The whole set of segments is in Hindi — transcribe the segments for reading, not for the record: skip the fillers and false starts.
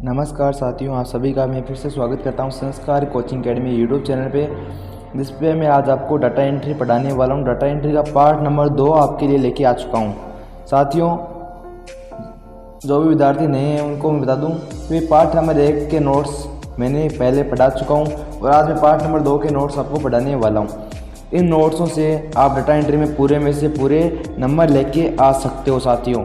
नमस्कार साथियों, आप सभी का मैं फिर से स्वागत करता हूं संस्कार कोचिंग एकेडमी यूट्यूब चैनल पे, जिस पे मैं आज आपको डाटा एंट्री पढ़ाने वाला हूं। डाटा एंट्री का पार्ट नंबर 2 आपके लिए लेके आ चुका हूं। साथियों, जो भी विद्यार्थी नए हैं उनको मैं बता दूं कि पार्ट नंबर 1 के नोट्स मैंने पहले पढ़ा चुका हूँ और आज मैं पार्ट नंबर 2 के नोट्स आपको पढ़ाने वाला हूँ। इन नोट्सों से आप डाटा एंट्री में पूरे में से पूरे नंबर लेके आ सकते हो साथियों।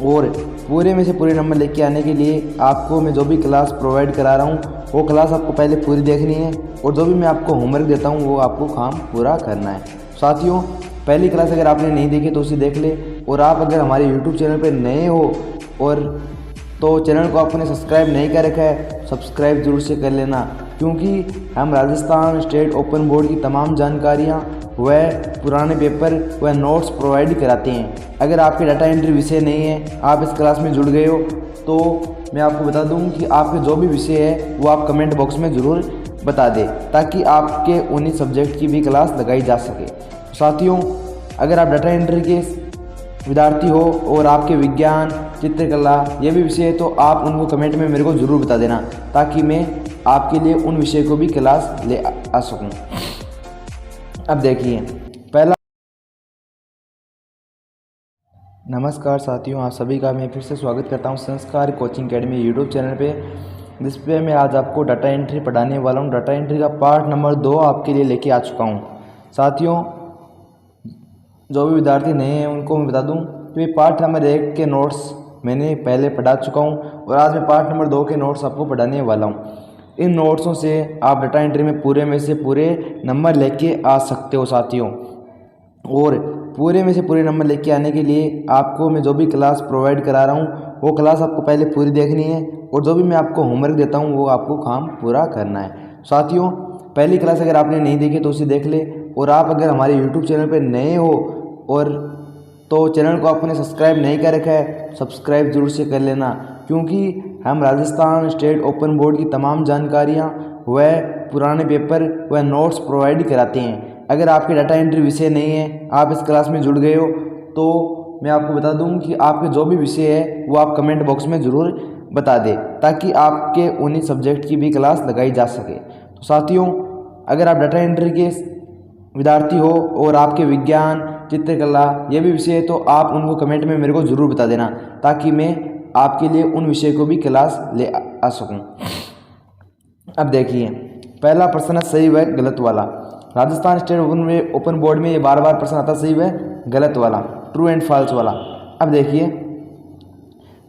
और पूरे में से पूरे नंबर लेके आने के लिए आपको मैं जो भी क्लास प्रोवाइड करा रहा हूँ वो क्लास आपको पहले पूरी देखनी है, और जो भी मैं आपको होमवर्क देता हूँ वो आपको काम पूरा करना है। साथियों, पहली क्लास अगर आपने नहीं देखी तो उसे देख ले, और आप अगर हमारे यूट्यूब चैनल पर नए हो और तो चैनल को आपने सब्सक्राइब नहीं कर रखा है, सब्सक्राइब जरूर से कर लेना, क्योंकि हम राजस्थान स्टेट ओपन बोर्ड की तमाम जानकारियाँ वह पुराने पेपर व नोट्स प्रोवाइड कराते हैं। अगर आपके डाटा एंट्री विषय नहीं है, आप इस क्लास में जुड़ गए हो, तो मैं आपको बता दूं कि आपके जो भी विषय है वो आप कमेंट बॉक्स में ज़रूर बता दें, ताकि आपके उन्हीं सब्जेक्ट की भी क्लास लगाई जा सके। साथियों, अगर आप डाटा एंट्री के विद्यार्थी हो और आपके विज्ञान, चित्रकला ये भी विषय है, तो आप उनको कमेंट में मेरे को ज़रूर बता देना, ताकि मैं आपके लिए उन विषय को भी क्लास ले आ सकूँ। अब देखिए पहला। नमस्कार साथियों, आप सभी का मैं फिर से स्वागत करता हूं संस्कार कोचिंग एकेडमी यूट्यूब चैनल पे, जिस पे मैं आज आपको डाटा एंट्री पढ़ाने वाला हूं। डाटा एंट्री का पार्ट नंबर 2 आपके लिए लेके आ चुका हूं। साथियों, जो भी विद्यार्थी नए हैं उनको मैं बता दूं कि पार्ट नंबर 1 के नोट्स मैंने पहले पढ़ा चुका हूँ और आज मैं पार्ट नंबर 2 के नोट्स आपको पढ़ाने वाला हूँ। इन नोट्सों से आप डाटा एंट्री में पूरे में से पूरे नंबर लेके आ सकते हो साथियों। और पूरे में से पूरे नंबर लेके आने के लिए आपको मैं जो भी क्लास प्रोवाइड करा रहा हूँ वो क्लास आपको पहले पूरी देखनी है, और जो भी मैं आपको होमवर्क देता हूँ वो आपको काम पूरा करना है। साथियों, पहली क्लास अगर आपने नहीं देखी तो उसे देख ले, और आप अगर हमारे यूट्यूब चैनल पर नए हो और तो चैनल को आपने सब्सक्राइब नहीं कर रखा है, सब्सक्राइब जरूर से कर लेना, क्योंकि हम राजस्थान स्टेट ओपन बोर्ड की तमाम जानकारियाँ वह पुराने पेपर व नोट्स प्रोवाइड कराते हैं। अगर आपके डाटा एंट्री विषय नहीं है, आप इस क्लास में जुड़ गए हो, तो मैं आपको बता दूं कि आपके जो भी विषय है वो आप कमेंट बॉक्स में ज़रूर बता दें, ताकि आपके उन्हीं सब्जेक्ट की भी क्लास लगाई जा सके। तो साथियों, अगर आप डाटा एंट्री के विद्यार्थी हो और आपके विज्ञान, चित्रकला ये भी विषय है, तो आप उनको कमेंट में मेरे को ज़रूर बता देना, ताकि मैं आपके लिए उन विषय को भी क्लास ले आ सकूँ। अब देखिए पहला प्रश्न है सही व गलत वाला। राजस्थान स्टेट ओपन बोर्ड में ये बार बार प्रश्न आता है सही व गलत वाला, ट्रू एंड फॉल्स वाला। अब देखिए,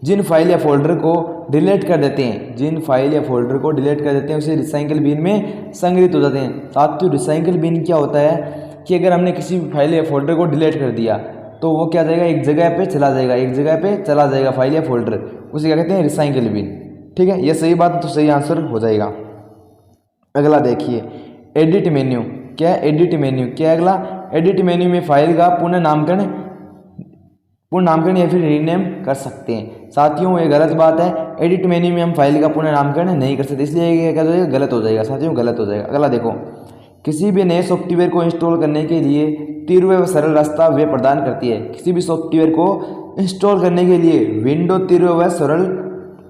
जिन फाइल या फोल्डर को डिलीट कर देते हैं, जिन फाइल या फोल्डर को डिलीट कर देते हैं उसे रिसाइकिल बिन में संग्रहित हो जाते हैं। साथियों, रिसाइकिल बिन क्या होता है कि अगर हमने किसी फाइल या फोल्डर को डिलीट कर दिया तो वो क्या जाएगा, एक जगह पे चला जाएगा, एक जगह पे चला जाएगा फाइल या फोल्डर, उसे क्या कहते हैं, रिसाइकिल बिन। ठीक है, ये सही बात, तो सही आंसर हो जाएगा। अगला देखिए, एडिट मेन्यू क्या है, एडिट मेन्यू क्या है अगला, एडिट मेन्यू में फाइल का पुनः नामकरण या फिर रीनेम कर सकते हैं। साथियों, ये गलत बात है, एडिट मेन्यू में हम फाइल का पुनः नामकरण नहीं कर सकते, इसलिए ये क्या हो जाएगा, गलत हो जाएगा साथियों, गलत हो जाएगा। अगला देखो, किसी भी नए सॉफ्टवेयर को इंस्टॉल करने के लिए तीव्र व सरल रास्ता वे प्रदान करती है। किसी भी सॉफ्टवेयर को इंस्टॉल करने के लिए विंडो तीव्र व सरल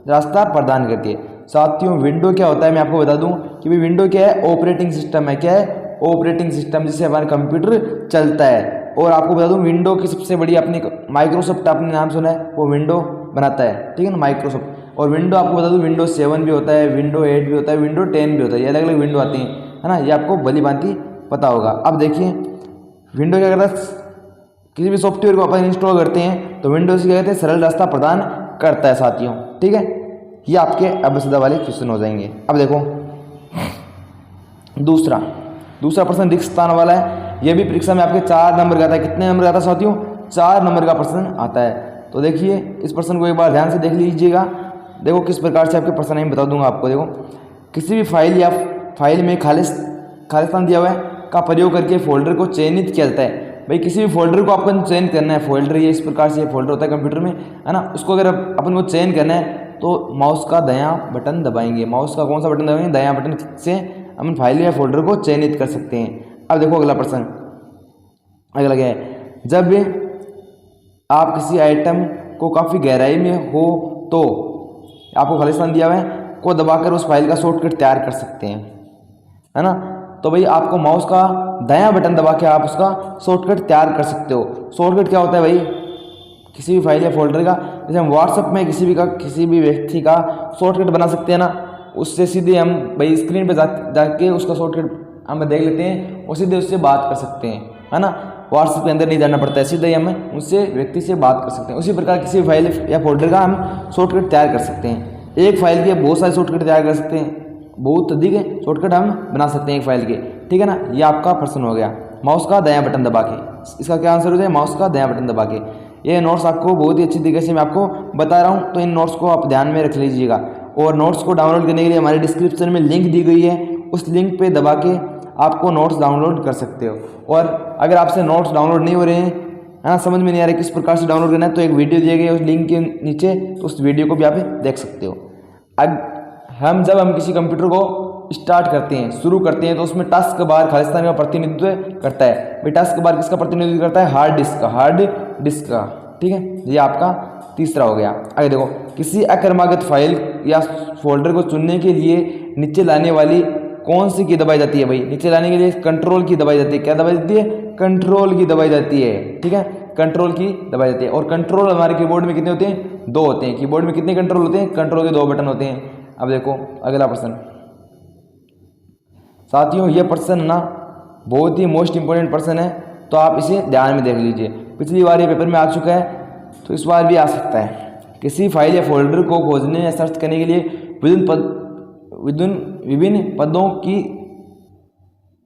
रास्ता प्रदान करती है। साथियों, विंडो क्या होता है मैं आपको बता दूं कि भाई विंडो क्या है, ऑपरेटिंग सिस्टम है। क्या है, ऑपरेटिंग सिस्टम, जिससे हमारा कंप्यूटर चलता है। और आपको बता दूं, विंडो की सबसे बड़ी अपनी माइक्रोसॉफ्ट, आपने नाम सुना है, वो विंडो बनाता है, ठीक है ना, माइक्रोसॉफ्ट। और विंडो आपको बता दूं, विंडो 7 भी होता है, विंडो 8 भी होता है, विंडो 10 भी होता है, ये अलग अलग विंडो आती हैं, है ना, ये आपको भली भांति पता होगा। अब देखिए, विंडो क्या करता है, किसी भी सॉफ्टवेयर को अपन इंस्टॉल करते हैं तो विंडो से क्या कहते हैं, सरल रास्ता प्रदान करता है साथियों। ठीक है, ये आपके अभ्यसदा वाले क्वेश्चन हो जाएंगे। अब देखो दूसरा प्रश्न रिक्त स्थान वाला है। यह भी परीक्षा में आपके 4 नंबर का आता है। कितने नंबर का आता है साथियों, 4 नंबर का प्रश्न आता है। तो देखिए, इस प्रश्न को एक बार ध्यान से देख लीजिएगा। देखो किस प्रकार से आपके प्रश्न मैं बता दूंगा आपको। देखो, किसी भी फाइल या फाइल में खाली स्थान दिया हुआ है का प्रयोग करके फोल्डर को चयनित किया जाता है। भाई, किसी भी फोल्डर को अपन चयन करना है, फोल्डर ये इस प्रकार से फोल्डर होता है कंप्यूटर में, है ना, उसको अगर अपन को चयन करना है तो माउस का दायां बटन दबाएंगे। माउस का कौन सा बटन दबाएंगे, दायां बटन से हम फाइल या फोल्डर को चयनित कर सकते हैं। अब देखो अगला प्रश्न, अगला क्या है, जब आप किसी आइटम को काफ़ी गहराई में हो तो आपको खालिस्तान दिया हुआ है, को दबाकर उस फाइल का शॉर्टकट तैयार कर सकते हैं, है ना। तो भाई आपको माउस का दायां बटन दबा के आप उसका शॉर्टकट तैयार कर सकते हो। शॉर्टकट क्या होता है भाई, किसी भी फाइल या फोल्डर का, जैसे हम व्हाट्सएप में किसी भी व्यक्ति का शॉर्टकट बना सकते हैं ना, उससे सीधे हम भाई स्क्रीन पे जाके उसका शॉर्टकट हम देख लेते हैं और सीधे उससे बात कर सकते हैं, है ना। व्हाट्सएप के अंदर नहीं जाना पड़ता है, सीधे ही हम उससे व्यक्ति से बात कर सकते हैं। उसी प्रकार किसी फाइल या फोल्डर का हम शॉर्टकट तैयार कर सकते हैं। एक फाइल के बहुत सारे शॉर्टकट तैयार कर सकते हैं, बहुत अधिक शॉर्टकट हम बना सकते हैं एक फाइल के, ठीक है ना। ये आपका प्रश्न हो गया, माउस का दायां बटन दबा के। इसका क्या आंसर हो जाए, माउस का दायां बटन दबा के। ये नोट्स आपको बहुत ही अच्छी तरीके से मैं आपको बता रहा हूँ, तो इन नोट्स को आप ध्यान में रख लीजिएगा। और नोट्स को डाउनलोड करने के लिए हमारे डिस्क्रिप्शन में लिंक दी गई है, उस लिंक पे दबा के आपको नोट्स डाउनलोड कर सकते हो। और अगर आपसे नोट्स डाउनलोड नहीं हो रहे हैं, है ना, समझ में नहीं आ रहा किस प्रकार से डाउनलोड करना है, तो एक वीडियो दिए गए उस लिंक के नीचे, तो उस वीडियो को भी आप देख सकते हो। अब जब हम किसी कंप्यूटर को स्टार्ट करते हैं, शुरू करते हैं, तो उसमें टास्क बार खालिस्तान का प्रतिनिधित्व करता है। भाई टास्क बार किसका प्रतिनिधित्व करता है, हार्ड डिस्क का, ठीक है। ये आपका तीसरा हो गया। आगे देखो, किसी अक्रमागत फाइल या फोल्डर को चुनने के लिए नीचे लाने वाली कौन सी की दबाई जाती है। भाई नीचे लाने के लिए कंट्रोल की दबाई जाती है। क्या दबाई जाती है, कंट्रोल की दबाई जाती है, ठीक है, कंट्रोल की दबाई जाती है। और कंट्रोल हमारे कीबोर्ड में कितने होते हैं, 2 होते हैं। कीबोर्ड में कितने कंट्रोल होते हैं, कंट्रोल के 2 बटन होते हैं। अब देखो अगला प्रश्न साथियों, यह प्रश्न ना बहुत ही मोस्ट इंपॉर्टेंट प्रश्न है, तो आप इसे ध्यान में देख लीजिए। पिछली बार ये पेपर में आ चुका है, तो इस बार भी आ सकता है। किसी फाइल या फोल्डर को खोजने या सर्च करने के लिए विभिन्न पदों की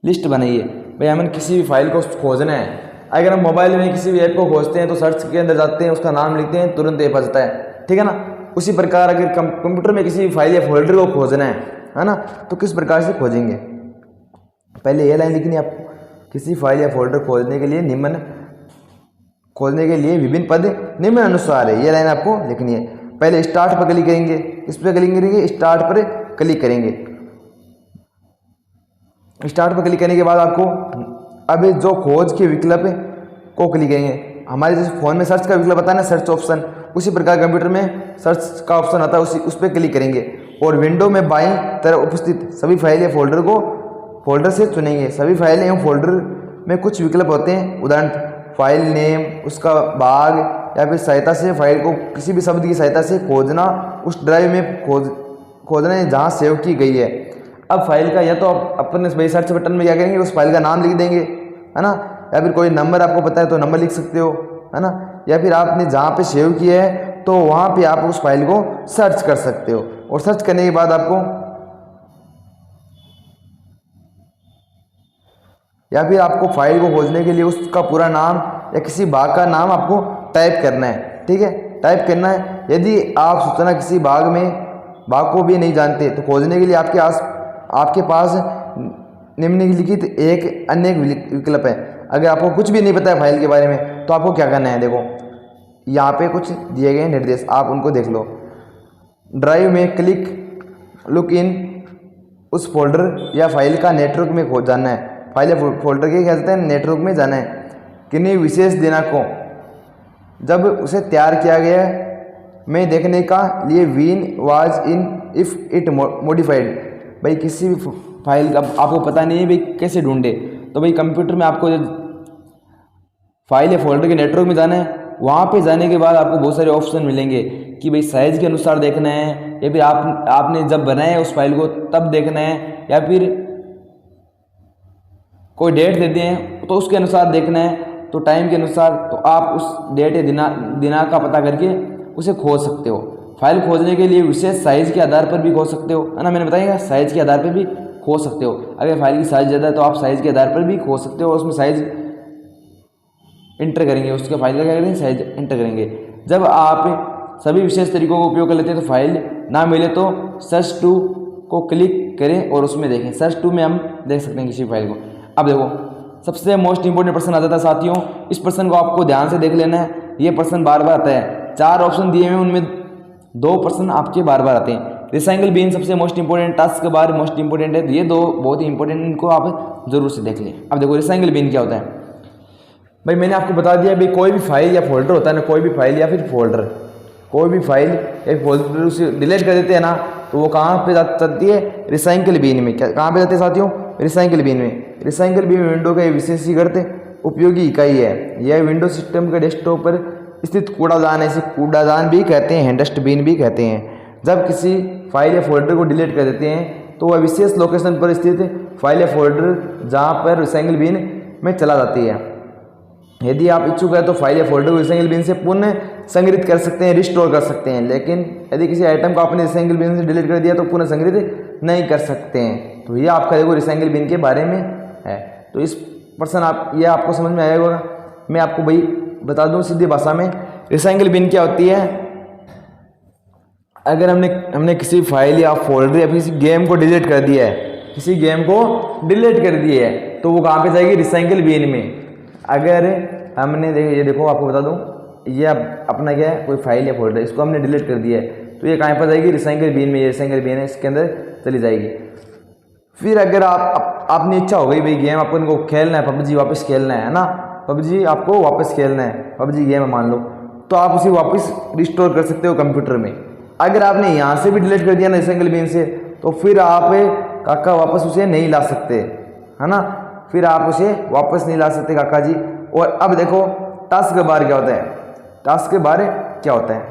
लिस्ट बनाइए। भाई हमें किसी भी फाइल को खोजना है, अगर हम मोबाइल में किसी भी ऐप को खोजते हैं तो सर्च के अंदर जाते हैं, उसका नाम लिखते हैं, तुरंत ऐप आ जाता है, ठीक है ना। उसी प्रकार अगर कंप्यूटर में किसी भी फाइल या फोल्डर को खोजना है ना, तो किस प्रकार से खोजेंगे। पहले ये लाइन लिखनी है आपको, किसी फाइल या फोल्डर खोजने के लिए विभिन्न पद निम्न अनुसार है। ये लाइन आपको लिखनी है। पहले स्टार्ट पर क्लिक करेंगे, इस पर क्लिक करेंगे, स्टार्ट पर क्लिक करेंगे। स्टार्ट पर क्लिक करने के बाद आपको अब जो खोज के विकल्प को क्लिक करेंगे। हमारे जैसे फोन में सर्च का विकल्प आता है ना, सर्च ऑप्शन, उसी प्रकार कंप्यूटर में सर्च का ऑप्शन आता है, उस पर क्लिक करेंगे और विंडो में बाईं तरफ उपस्थित सभी फाइल या फोल्डर से चुनेंगे। सभी फाइल एवं फोल्डर में कुछ विकल्प होते हैं, उदाहरण फाइल नेम, उसका भाग या फिर सहायता से फाइल को किसी भी शब्द की सहायता से खोजना, उस ड्राइव में खोजना जहाँ सेव की गई है। अब फाइल का या तो अपने भाई सर्च बटन में क्या करेंगे, उस फाइल का नाम लिख देंगे, है ना, या फिर कोई नंबर आपको पता है तो नंबर लिख सकते हो, है ना, या फिर आपने जहाँ पे सेव किया है तो वहाँ पे आप उस फाइल को सर्च कर सकते हो। और सर्च करने के बाद आपको या फिर आपको फाइल को खोजने के लिए उसका पूरा नाम या किसी भाग का नाम आपको टाइप करना है, ठीक है, टाइप करना है। यदि आप सूचना किसी भाग को भी नहीं जानते तो खोजने के लिए आपके पास निम्नलिखित एक अन्य विकल्प है। अगर आपको कुछ भी नहीं पता है फाइल के बारे में तो आपको क्या करना है, देखो यहाँ पे कुछ दिए गए निर्देश, आप उनको देख लो। ड्राइव में क्लिक लुक इन, उस फोल्डर या फाइल का नेटवर्क में खोज जाना है। फाइल या फोल्डर के क्या कहते हैं, नेटवर्क में जाना है। किन्हीं विशेष दिनांक को जब उसे तैयार किया गया में देखने का लिए when was in if it modified. भाई किसी भी फाइल का आपको पता नहीं है भाई कैसे ढूंढे, तो भाई कंप्यूटर में आपको जब फाइल या फोल्डर के नेटवर्क में जाना है, वहाँ पे जाने के बाद आपको बहुत सारे ऑप्शन मिलेंगे कि भाई साइज के अनुसार देखना है, या फिर आपने जब बनाया है उस फाइल को तब देखना है, या फिर कोई डेट देते हैं तो उसके अनुसार देखना है, तो टाइम के अनुसार। तो आप उस डेट या दिनांक का पता करके उसे खोज सकते हो। फाइल खोजने के लिए विशेष साइज के आधार पर भी खोज सकते हो, है ना, मैंने बताया साइज के आधार पर भी खोज सकते हो। अगर फाइल की साइज ज़्यादा है तो आप साइज के आधार पर भी खोज सकते हो, उसमें साइज इंटर करेंगे, उसके फाइल का क्या करेंगे, साइज इंटर करेंगे। जब आप सभी विशेष तरीकों का उपयोग कर लेते हैं तो फाइल ना मिले तो सर्च टू को क्लिक करें और उसमें देखें। सर्च टू में हम देख सकते हैं किसी फाइल को। अब देखो सबसे मोस्ट इंपोर्टेंट प्रश्न आ जाता है साथियों, इस प्रश्न को आपको ध्यान से देख लेना है। ये प्रश्न बार बार आता है, 4 ऑप्शन दिए हुए उनमें 2 प्रश्न आपके बार बार आते हैं। रिसाइकल बिन सबसे most important, task bar most important है, तो ये 2 बहुत ही इंपॉर्टेंट, इनको आप जरूर से देख लें। अब देखो रिसाइकल बिन क्या होता है। भाई मैंने आपको बता दिया, भाई कोई भी फाइल या फोल्डर होता है ना, कोई भी फाइल या फिर फोल्डर कोई भी फाइल एक फोल्डर उसे डिलीट कर देते हैं ना, तो वो कहाँ पे जाती है, रिसाइकल बिन में। क्या कहाँ पे जाते हैं साथियों, रिसाइकल बिन में। रिसाइकल बिन विंडो का विशेषीकृत उपयोगी इकाई है। यह विंडो सिस्टम के डेस्कटॉप पर स्थित कूड़ादान है, इसे कूड़ादान भी कहते हैं, डस्टबिन भी कहते हैं। जब किसी फाइल या फोल्डर को डिलीट कर देते हैं तो वह विशेष लोकेशन पर स्थित फाइल या फोल्डर जहाँ पर रिसाइकल बिन में चला जाती है। यदि आप इच्छुक हैं तो फाइल या फोल्डर को रिसाइकल बिन से पुनः संग्रहित कर सकते हैं, रिस्टोर कर सकते हैं। लेकिन यदि किसी आइटम को आपने रिसाइकल बिन से डिलीट कर दिया तो पुनः संग्रहित नहीं कर सकते हैं। तो ये आपका देखो रिसाइकल बिन के बारे में है। तो इस पर्सन ये आपको समझ में आएगा। मैं आपको भाई बता दूं सीधी भाषा में, रिसाइकल बिन क्या होती है। अगर हमने किसी फाइल या फोल्डर या किसी गेम को डिलीट कर दिया है, किसी गेम को डिलीट कर दिया है, तो वो कहाँ पे जाएगी, रिसाइकल बिन में। अगर हमने ये देखो आपको बता दूं, ये अपना क्या है, कोई फाइल या फोल्डर, इसको हमने डिलीट कर दिया है, तो ये कहाँ पर जाएगी, रिसाइकल बिन में। ये रिसाइकल बिन है, इसके अंदर चली जाएगी। फिर अगर आपने इच्छा हो गई भाई गेम अपन को खेलना है, पबजी वापस खेलना है ना, पबजी आपको वापस खेलना है, पबजी गेम मान लो, तो आप उसे वापस रिस्टोर कर सकते हो कंप्यूटर में। अगर आपने यहाँ से भी डिलीट कर दिया ना रिसाइकल बिन से, तो फिर आप काका वापस उसे नहीं ला सकते, है ना, फिर आप उसे वापस नहीं ला सकते काका जी। और अब देखो टास्क बार क्या होता है, टास्क बार क्या होता है,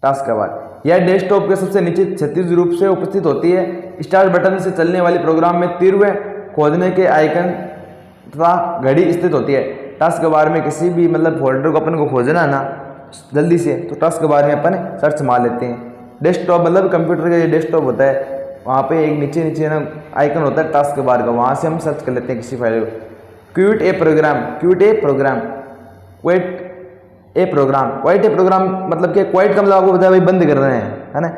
टास्क बार यह डेस्कटॉप के सबसे नीचे क्षैतिज रूप से उपस्थित होती है। स्टार्ट बटन से चलने वाले प्रोग्राम में तीव्र खोजने के आइकन तथा घड़ी स्थित होती है। टास्क बार में किसी भी मतलब फोल्डर को अपन को खोजना है ना जल्दी से, तो टास्क बार में अपन सर्च मार लेते हैं। डेस्कटॉप मतलब कंप्यूटर का जो डेस्कटॉप होता है, वहाँ पे एक नीचे ना आइकन होता है टास्क बार का, वहाँ से हम सर्च कर लेते हैं किसी फाइल को। Quit a program, quit a program, quit a program, quite a program मतलब क्या, क्वाइट का मतलब आपको बताया भाई बंद करना है ना,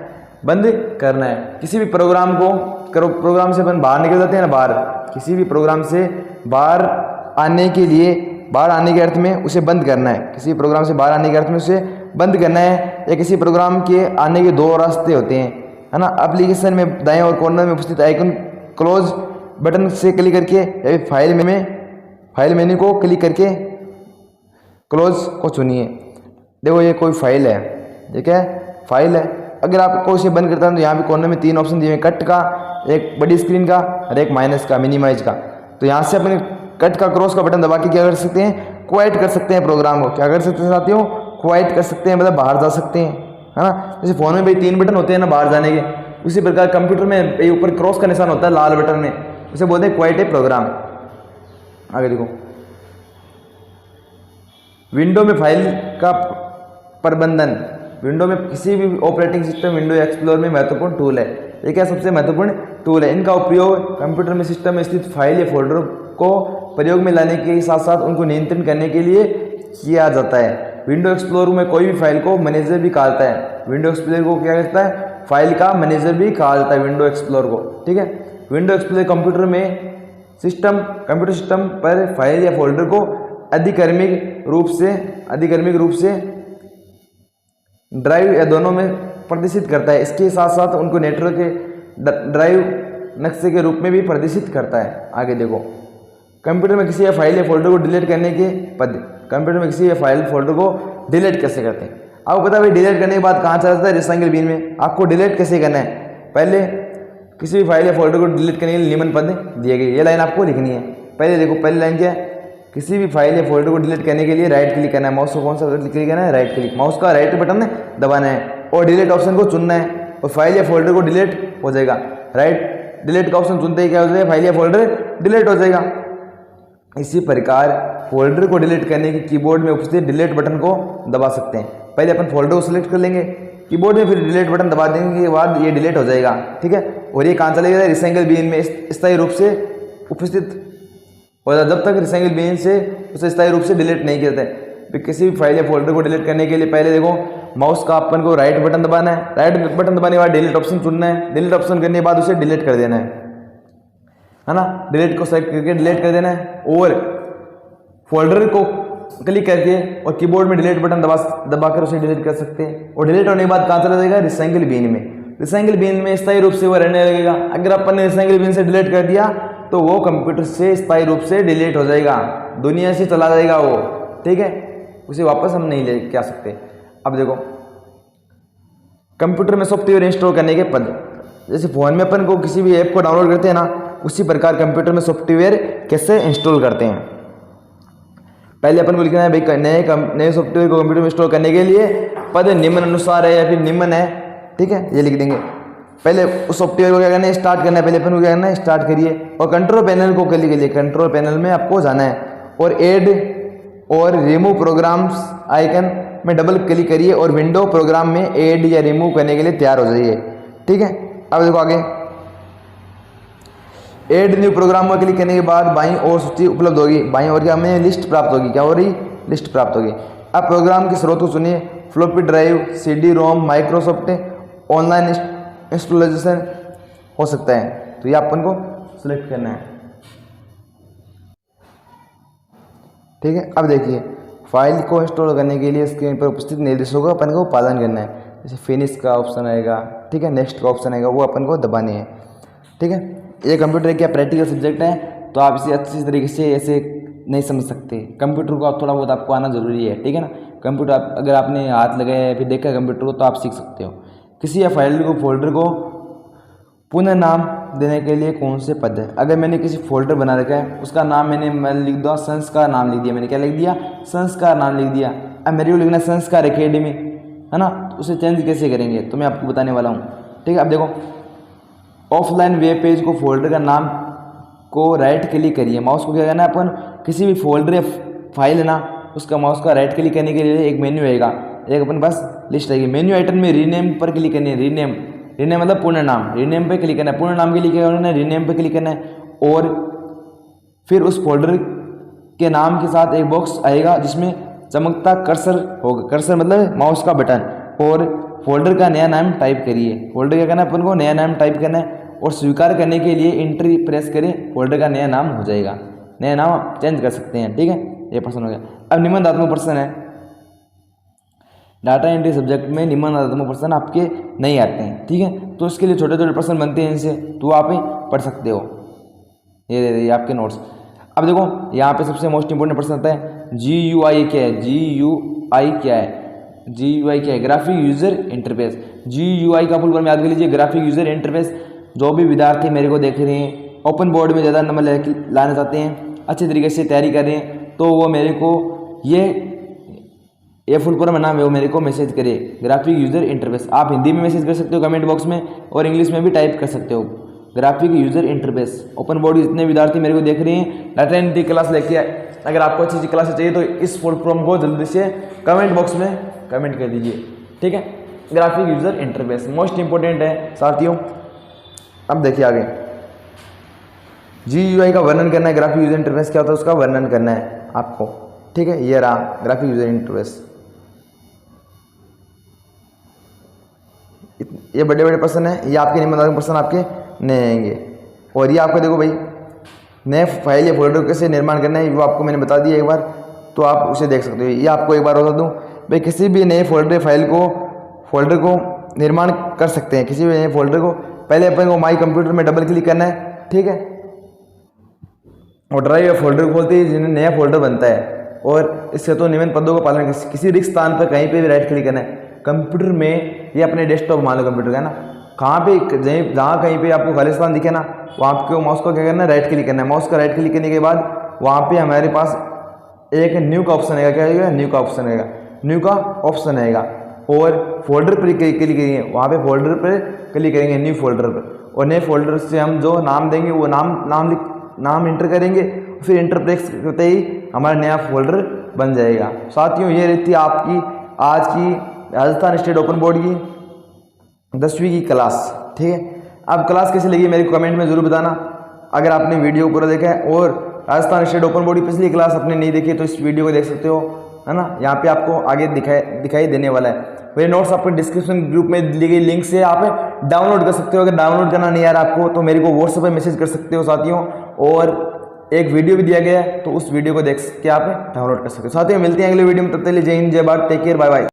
बंद करना है। किसी भी प्रोग्राम को प्रोग्राम से अपन बाहर निकल जाते हैं ना, बाहर, किसी भी प्रोग्राम से बाहर आने के लिए, बाहर आने के अर्थ में उसे बंद करना है। किसी प्रोग्राम से बाहर आने के अर्थ में उसे बंद करना है। या किसी प्रोग्राम के आने के दो रास्ते होते हैं, है ना। एप्लीकेशन में दाएं और कॉर्नर में उपस्थित आइकन क्लोज बटन से क्लिक करके, या फाइल मेन्यू को क्लिक करके क्लोज को चुनिए। देखो ये कोई फाइल है, ये क्या है, फाइल है। अगर आपको इसे बंद करता है तो यहाँ पे कॉर्नर में 3 ऑप्शन दिए हैं, कट का, एक बड़ी स्क्रीन का और एक माइनस का, मिनिमाइज का। तो यहाँ से अपने कट का, क्रॉस का बटन दबा के क्या कर सकते हैं, क्वाइट कर सकते हैं प्रोग्राम को। क्या कर सकते हैं साथियों, क्वाइट कर सकते हैं, मतलब बाहर जा सकते हैं, है ना। जैसे फोन में भाई 3 बटन होते हैं ना बाहर जाने के, उसी प्रकार कंप्यूटर में ऊपर क्रॉस का निशान होता है लाल बटन में, उसे बोलते हैं क्वाइट ए प्रोग्राम। आगे देखो, विंडो में फाइल का प्रबंधन। विंडो में किसी भी ऑपरेटिंग सिस्टम विंडो एक्सप्लोर में महत्वपूर्ण टूल है। ये क्या सबसे महत्वपूर्ण टूल है। इनका उपयोग कंप्यूटर में सिस्टम में स्थित फाइल या फोल्डर को प्रयोग में लाने के साथ साथ उनको नियंत्रण करने के लिए किया जाता है। विंडो एक्सप्लोर में कोई भी फाइल को मैनेजर भी कहा जाता है। विंडो एक्सप्लोर को क्या कहता है, फाइल का मैनेजर भी कहा जाता है विंडो एक्सप्लोर को, ठीक है। विंडो एक्सप्लोर कंप्यूटर सिस्टम पर फाइल या फोल्डर को अधिक्रमिक रूप से ड्राइव या दोनों में प्रदर्शित करता है। इसके साथ साथ उनको नेटवर्क के ड्राइव नक्शे के रूप में भी प्रदर्शित करता है। आगे देखो, कंप्यूटर में किसी फाइल या फोल्डर को डिलीट करने के कंप्यूटर में किसी फाइल फोल्डर को डिलीट कैसे करते हैं। आपको पता है भाई, डिलीट करने के बाद कहाँ चला जाता है, रिसाइकल बिन में। आपको डिलीट कैसे करना है, पहले किसी भी फाइल या फोल्डर को डिलीट करने के लिए निम्न पद दिए गए, ये लाइन आपको लिखनी है। पहले देखो, पहली लाइन क्या है, किसी भी फाइल या फोल्डर को डिलीट करने के लिए राइट क्लिक करना है। माउस को कौन सा क्लिक करना है, राइट क्लिक, माउस का राइट बटन दबाना है और डिलीट ऑप्शन को चुनना है, और फाइल या फोल्डर को डिलीट हो जाएगा। राइट डिलीट का ऑप्शन चुनते ही क्या हो जाएगा, फाइल या फोल्डर डिलीट हो जाएगा। इसी प्रकार फोल्डर को डिलीट करने के कीबोर्ड में उपस्थित डिलीट बटन को दबा सकते हैं। पहले अपन फोल्डर को सिलेक्ट कर लेंगे कीबोर्ड में, फिर डिलीट बटन दबा देने के बाद ये डिलीट हो जाएगा, ठीक है। और ये कहाँ चलेगा, रिसाइकल बिन में स्थायी रूप से उपस्थित हो जाता, जब तक रिसाइकल बिन से उसे स्थायी रूप से डिलीट नहीं किया जाता है। किसी भी फाइल या फोल्डर को डिलीट करने के लिए पहले देखो, माउस का अपन को राइट बटन दबाना है, राइट बटन दबाने के बाद डिलीट ऑप्शन चुनना है, डिलीट ऑप्शन करने के बाद उसे डिलीट कर देना है ना। डिलीट को सेलेक्ट करके डिलीट कर देना है, और फोल्डर को क्लिक करके और कीबोर्ड में डिलीट बटन दबाकर उसे डिलीट कर सकते हैं। और डिलीट होने के बाद कहाँ चला जाएगा, रिसाइकल बिन में। रिसाइकल बिन में स्थायी रूप से वो रहने लगेगा। अगर अपन ने रिसाइकल बिन से डिलीट कर दिया तो वो कंप्यूटर से स्थायी रूप से डिलीट हो जाएगा, दुनिया से चला जाएगा वो, ठीक है। उसे वापस हम नहीं लेके आ सकते। अब देखो, कंप्यूटर में सॉफ्टवेयर इंस्टॉल करने के पद, जैसे फ़ोन में अपन को किसी भी ऐप को डाउनलोड करते हैं ना, उसी प्रकार कंप्यूटर में सॉफ्टवेयर कैसे इंस्टॉल करते हैं। पहले अपन को लिखना है भाई नए सॉफ्टवेयर को कंप्यूटर में इंस्टॉल करने के लिए पद निम्न अनुसार है या फिर निम्न है, ठीक है, ये लिख देंगे। पहले उस सॉफ्टवेयर को क्या करना है, स्टार्ट करना है। पहले अपन को क्या करना है, स्टार्ट करिए और कंट्रोल पैनल को करने के लिए कंट्रोल पैनल में आपको जाना है और ऐड और रिमूव प्रोग्राम्स आइकन में डबल क्लिक करिए और विंडो प्रोग्राम में ऐड या रिमूव करने के लिए तैयार हो जाइए, ठीक है। अब देखो आगे, ऐड न्यू प्रोग्राम में क्लिक करने के बाद बाईं ओर सूची उपलब्ध होगी, बाईं ओर क्या हमें लिस्ट प्राप्त होगी, क्या हो रही, लिस्ट प्राप्त होगी। अब प्रोग्राम के स्रोत को सुनिए, फ्लॉपी ड्राइव, CD रोम, माइक्रोसॉफ्ट ऑनलाइन इंस्टॉलेशन हो सकता है, तो ये अपन को सिलेक्ट करना है, ठीक है। अब देखिए, फाइल को इंस्टॉल करने के लिए स्क्रीन पर उपस्थित निर्देशों का अपन को पालन करना है। जैसे फिनिश का ऑप्शन आएगा, ठीक है, नेक्स्ट का ऑप्शन आएगा, वो अपन को दबाने हैं, ठीक है। ये कंप्यूटर क्या प्रैक्टिकल सब्जेक्ट है, तो आप इसे अच्छी तरीके से ऐसे नहीं समझ सकते। कंप्यूटर को आप थोड़ा बहुत आपको आना जरूरी है, ठीक है ना। कंप्यूटर अगर आपने हाथ लगाया या फिर देखा है कंप्यूटर को, तो आप सीख सकते हो। किसी फाइल को फोल्डर को पुनः नाम देने के लिए कौन से पद है। अगर मैंने किसी फोल्डर बना रखा है, उसका नाम मैं लिख दूँ संस्कार नाम लिख दिया, मैंने क्या लिख दिया, संस्कार नाम लिख दिया। अब मेरे को लिखना है संस्कार एकेडमी, है ना, तो उसे चेंज कैसे करेंगे तो मैं आपको बताने वाला हूँ, ठीक है। अब देखो, ऑफलाइन वेब पेज को फोल्डर का नाम को राइट क्लिक करिए, माउस को क्या करना है, अपन किसी भी फोल्डर या फाइल है ना, उसका माउस का राइट क्लिक करने के लिए एक मेन्यू आएगा, एक अपन पास लिस्ट आएगी। मेन्यू आइटम में रीनेम पर क्लिक करनी है, रीनेम मतलब पूर्ण नाम, रीनेम पे क्लिक करना है, पूर्ण नाम के लिए क्या करना है, रीनेम पे क्लिक करना है और फिर उस फोल्डर के नाम के साथ एक बॉक्स आएगा जिसमें चमकता कर्सर होगा, कर्सर मतलब माउस का बटन, और फोल्डर का नया नाम टाइप करिए। फोल्डर क्या करना है, अपन को नया नाम टाइप करना है और स्वीकार करने के लिए एंट्री प्रेस करें, फोल्डर का नया नाम हो जाएगा, नया नाम आप चेंज कर सकते हैं, ठीक है। ये प्रश्न हो गया। अब निबंधात्मक प्रश्न है, डाटा एंट्री सब्जेक्ट में निबंधात्मक प्रश्न आपके नहीं आते हैं, ठीक है, तो इसके लिए छोटे छोटे प्रश्न बनते हैं इनसे, तो आप पढ़ सकते हो, ये आपके नोट्स। अब देखो, यहाँ पे सबसे मोस्ट इंपोर्टेंट प्रश्न आता है GUI क्या है, GUI क्या है, GUI क्या है, ग्राफिक यूजर इंटरफेस। GUI का फुल फॉर्म याद कर लीजिए, ग्राफिक यूजर इंटरफेस। जो भी विद्यार्थी मेरे को देख रहे हैं, ओपन बोर्ड में ज़्यादा नंबर लाना चाहते हैं, अच्छे तरीके से तैयारी कर रहे हैं, तो वो मेरे को ये फुल फॉर्म है ना, वो मेरे को मैसेज करे, ग्राफिक यूजर इंटरफेस। आप हिंदी में मैसेज कर सकते हो कमेंट बॉक्स में, और इंग्लिश में भी टाइप कर सकते हो, graphic user interface. Open board के जितने विद्यार्थी मेरे को देख रहे हैं, डाटा एंट्री क्लास लेके आए, अगर आपको अच्छी क्लास चाहिए तो इस फुल फॉर्म को जल्दी से कमेंट बॉक्स में कमेंट कर दीजिए, ठीक है। Graphic user interface most important है साथियों। अब देखिए आगे, GUI का वर्णन करना है, ग्राफिक यूजर इंटरफेस क्या होता है उसका वर्णन करना है आपको, ठीक है। ये रहा ग्राफिक यूजर इंटरफेस। ये बड़े बड़े प्रश्न है, ये आपके निबंधात्मक प्रश्न आपके नए आएंगे। और ये आपको देखो भाई, नए फाइल या फोल्डर कैसे निर्माण करना है, वो आपको मैंने बता दिया एक बार, तो आप उसे देख सकते हो। ये आपको एक बार बता दूं भाई, किसी भी नए फोल्डर को निर्माण कर सकते हैं। किसी भी नए फोल्डर को पहले अपन को माई कंप्यूटर में डबल क्लिक करना है, ठीक है, और ड्राइव या फोल्डर खोलते ही जिन्हें नया फोल्डर बनता है, और इससे तो निम्न पदों का पालन किसी रिक्त स्थान पर कहीं पे भी राइट क्लिक करना है कंप्यूटर में, ये अपने डेस्कटॉप मान लो कंप्यूटर का ना, कहाँ पे जहाँ कहीं पे आपको खाली स्थान दिखे ना, वहाँ आपको माउस को क्या करना है, राइट क्लिक करना है। माउस का राइट क्लिक करने के बाद वहाँ पे हमारे पास एक न्यू का ऑप्शन आएगा, क्या आएगा, न्यू का ऑप्शन आएगा, न्यू का ऑप्शन आएगा, और फोल्डर पर क्लिक करेंगे, वहाँ पे फोल्डर पर क्लिक करेंगे, न्यू फोल्डर पर, और नए फोल्डर से हम जो नाम देंगे वो नाम इंटर करेंगे, फिर इंटर प्रेस करते ही हमारा नया फोल्डर बन जाएगा। साथियों, ये रहती है आपकी आज की राजस्थान स्टेट ओपन बोर्ड की 10वीं की क्लास, ठीक है। अब क्लास कैसी लगी मेरे को कमेंट में जरूर बताना। अगर आपने वीडियो पूरा देखा है और राजस्थान स्टेट ओपन बोर्ड की पिछली क्लास आपने नहीं देखी तो इस वीडियो को देख सकते हो, है ना, यहाँ पे आपको आगे दिखाई देने वाला है। मेरे नोट्स आपको डिस्क्रिप्शन ग्रुप में दी गई लिंक से आप डाउनलोड कर सकते हो। अगर डाउनलोड करना नहीं आ रहा आपको तो मेरे को व्हाट्सएप पे मैसेज कर सकते हो साथियों, और एक वीडियो भी दिया गया है तो उस वीडियो को देख के आप डाउनलोड कर सकते हो। साथियों, मिलते हैं अगले वीडियो में, तब तक के लिए जय हिंद, जय Bharat, take care, bye bye.